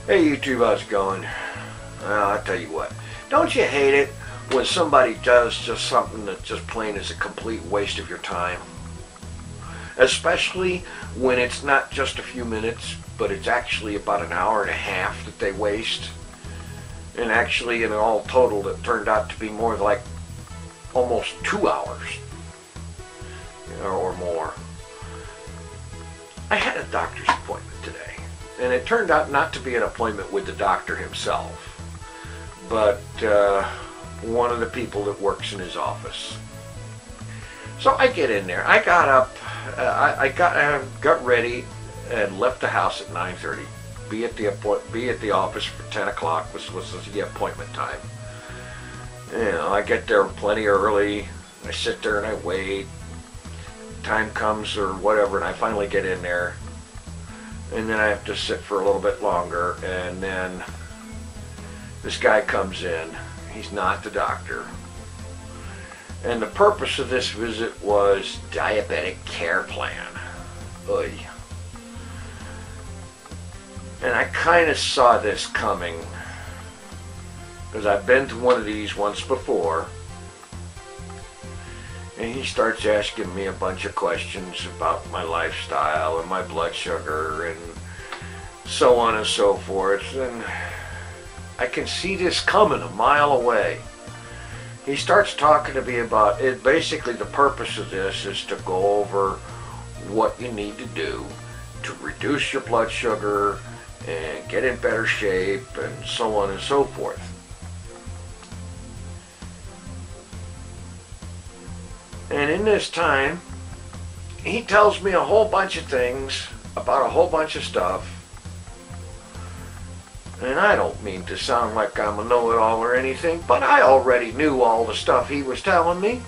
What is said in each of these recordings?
Hey YouTube, how's it going? Well, I'll tell you what. Don't you hate it when somebody does just something that just plain is a complete waste of your time? Especially when it's not just a few minutes, but it's actually about an hour and a half that they waste. And actually, in all total, it turned out to be more like almost 2 hours, or more. I had a doctor's appointment today, and it turned out not to be an appointment with the doctor himself, but one of the people that works in his office. So I get in there. I got up, I got ready and left the house at 9:30. Be at the office for 10 o'clock was the appointment time. You know, I get there plenty early. I sit there and I wait. Time comes or whatever, and I finally get in there. And then I have to sit for a little bit longer, and then this guy comes in. He's not the doctor. And the purpose of this visit was diabetic care plan. Oy. And I kind of saw this coming, because I've been to one of these once before. And he starts asking me a bunch of questions about my lifestyle and my blood sugar and so on and so forth. And I can see this coming a mile away. He starts talking to me about it. Basically, the purpose of this is to go over what you need to do to reduce your blood sugar and get in better shape and so on and so forth. And in this time, he tells me a whole bunch of things about a whole bunch of stuff. And I don't mean to sound like I'm a know-it-all or anything, but I already knew all the stuff he was telling me.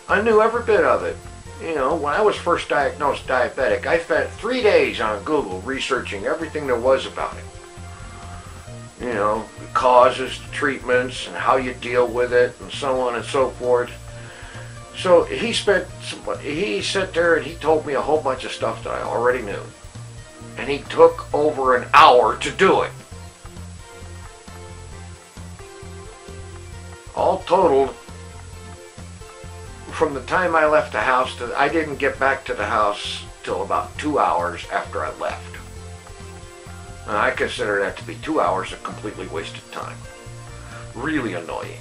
I knew every bit of it. You know, when I was first diagnosed diabetic, I spent 3 days on Google researching everything there was about it. You know, the causes, the treatments, and how you deal with it, and so on and so forth. So he sat there and he told me a whole bunch of stuff that I already knew. And he took over an hour to do it. All totaled, from the time I left the house to I didn't get back to the house till about 2 hours after I left. And I consider that to be 2 hours of completely wasted time. Really annoying.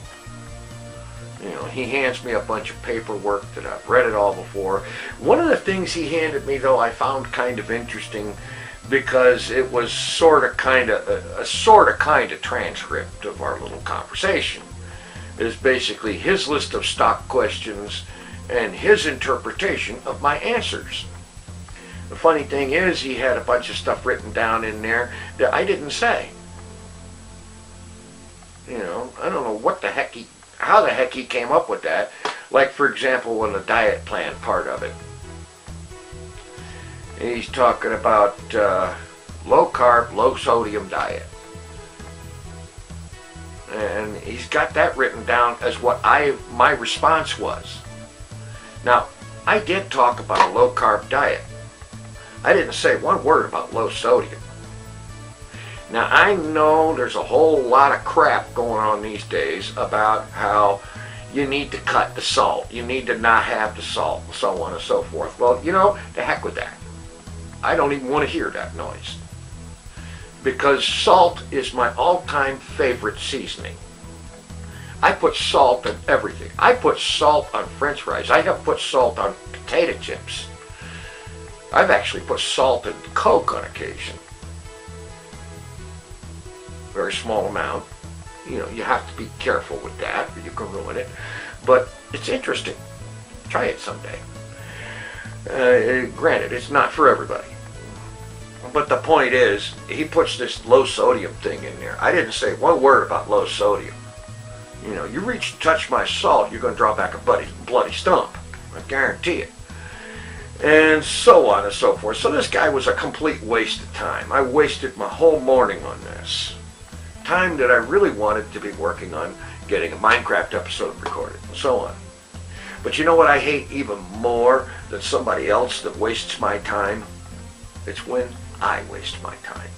You know, he hands me a bunch of paperwork that I've read it all before. One of the things he handed me, though, I found kind of interesting, because it was sort of kind of transcript of our little conversation. Is basically his list of stock questions and his interpretation of my answers. The funny thing is, he had a bunch of stuff written down in there that I didn't say. You know, I don't know how the heck he came up with that. Like, for example, on the diet plan part of it, he's talking about low carb, low sodium diet. And he's got that written down as what my response was. Now, I did talk about a low carb diet. I didn't say one word about low sodium. Now, I know there's a whole lot of crap going on these days about how you need to cut the salt, you need to not have the salt, and so on and so forth. Well, you know, the heck with that. I don't even want to hear that noise. Because salt is my all-time favorite seasoning. I put salt in everything. I put salt on French fries. I have put salt on potato chips. I've actually put salt in Coke on occasion. Very small amount. You know, you have to be careful with that, or you can ruin it. But it's interesting. Try it someday. Granted, it's not for everybody. But the point is, he puts this low sodium thing in there. I didn't say one word about low sodium. You know, you reach to touch my salt, you're going to draw back a bloody stump. I guarantee it. And so on and so forth. So this guy was a complete waste of time. I wasted my whole morning on this. Time that I really wanted to be working on getting a Minecraft episode recorded, and so on. But you know what I hate even more than somebody else that wastes my time? It's when I waste my time.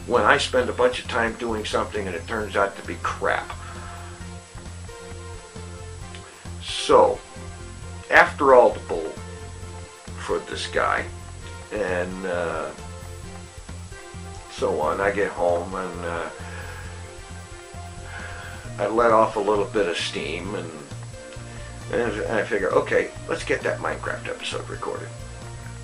when I spend a bunch of time doing something and it turns out to be crap. So, after all the bull for this guy, and so on, I get home and I let off a little bit of steam, and I figure, okay, let's get that Minecraft episode recorded.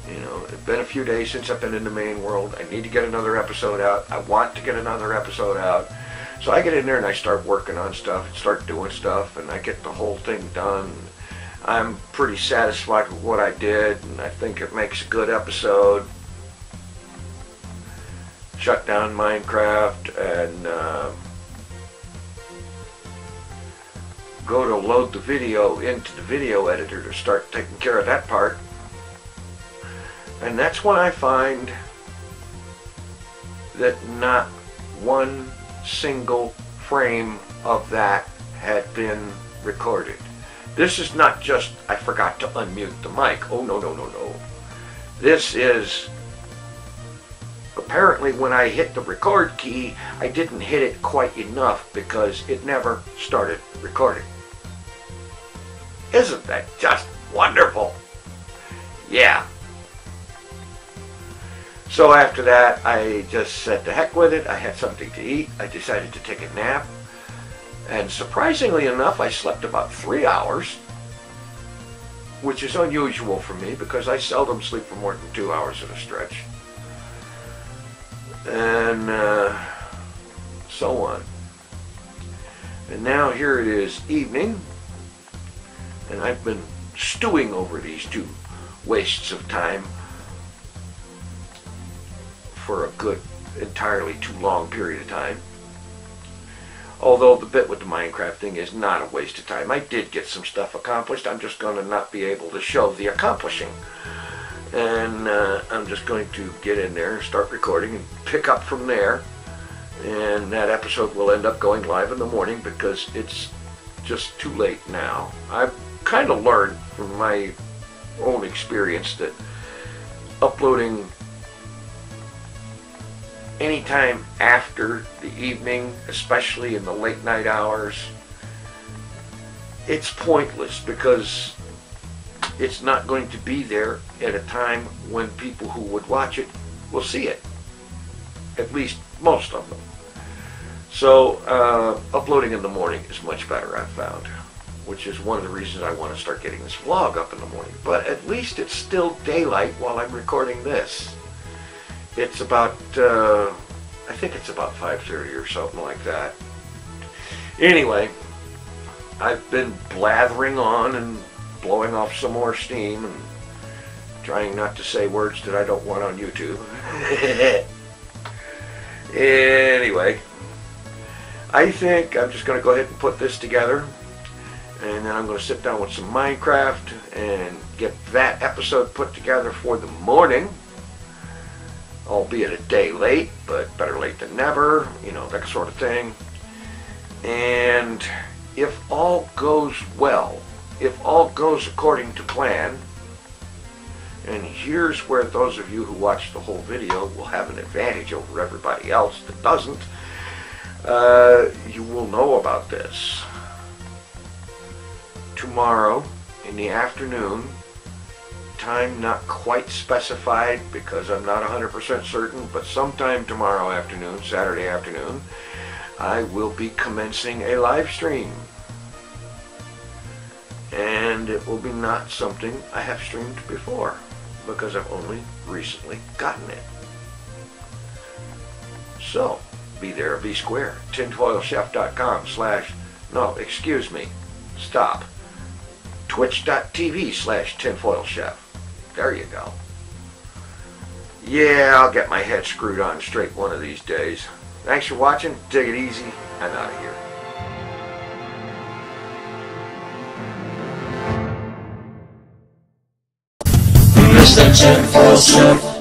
You know, it's been a few days since I've been in the main world. I need to get another episode out. I want to get another episode out. So I get in there and I start working on stuff and start doing stuff, and I get the whole thing done. I'm pretty satisfied with what I did, and I think it makes a good episode. Shut down Minecraft and go to load the video into the video editor to start taking care of that part. And that's when I find that not one single frame of that had been recorded. This is not just, I forgot to unmute the mic. Oh, no, no, no, no. This is, apparently when I hit the record key, I didn't hit it quite enough because it never started recording. Isn't that just wonderful? Yeah. So after that, I just said to heck with it. I had something to eat. I decided to take a nap. And surprisingly enough, I slept about 3 hours, which is unusual for me because I seldom sleep for more than 2 hours at a stretch. And so on. And now here it is evening, and I've been stewing over these two wastes of time for a good, entirely too long period of time. Although the bit with the Minecraft thing is not a waste of time. I did get some stuff accomplished. I'm just going to not be able to show the accomplishing. And I'm just going to get in there and start recording and pick up from there. And that episode will end up going live in the morning because it's just too late now. I've kind of learned from my own experience that uploading anytime after the evening, especially in the late night hours, it's pointless because it's not going to be there at a time when people who would watch it will see it. At least most of them. So uploading in the morning is much better, I've found, which is one of the reasons I want to start getting this vlog up in the morning. But at least it's still daylight while I'm recording this. It's about, I think it's about 5:30 or something like that. Anyway, I've been blathering on and blowing off some more steam and trying not to say words that I don't want on YouTube. Anyway, I think I'm just going to go ahead and put this together, and then I'm going to sit down with some Minecraft and get that episode put together for the morning. Albeit a day late, but better late than never, you know, that sort of thing. And if all goes well, if all goes according to plan, and here's where those of you who watch the whole video will have an advantage over everybody else that doesn't, you will know about this. Tomorrow in the afternoon, time not quite specified because I'm not 100% certain, but sometime tomorrow afternoon, Saturday afternoon, I will be commencing a live stream. And it will be not something I have streamed before because I've only recently gotten it. So, be there or be square. TinFoilChef.com/ no, excuse me, stop. Twitch.tv/TinFoilChef. There you go. Yeah, I'll get my head screwed on straight one of these days. Thanks for watching. Take it easy. I'm out of here. Mr. TinFoilChef.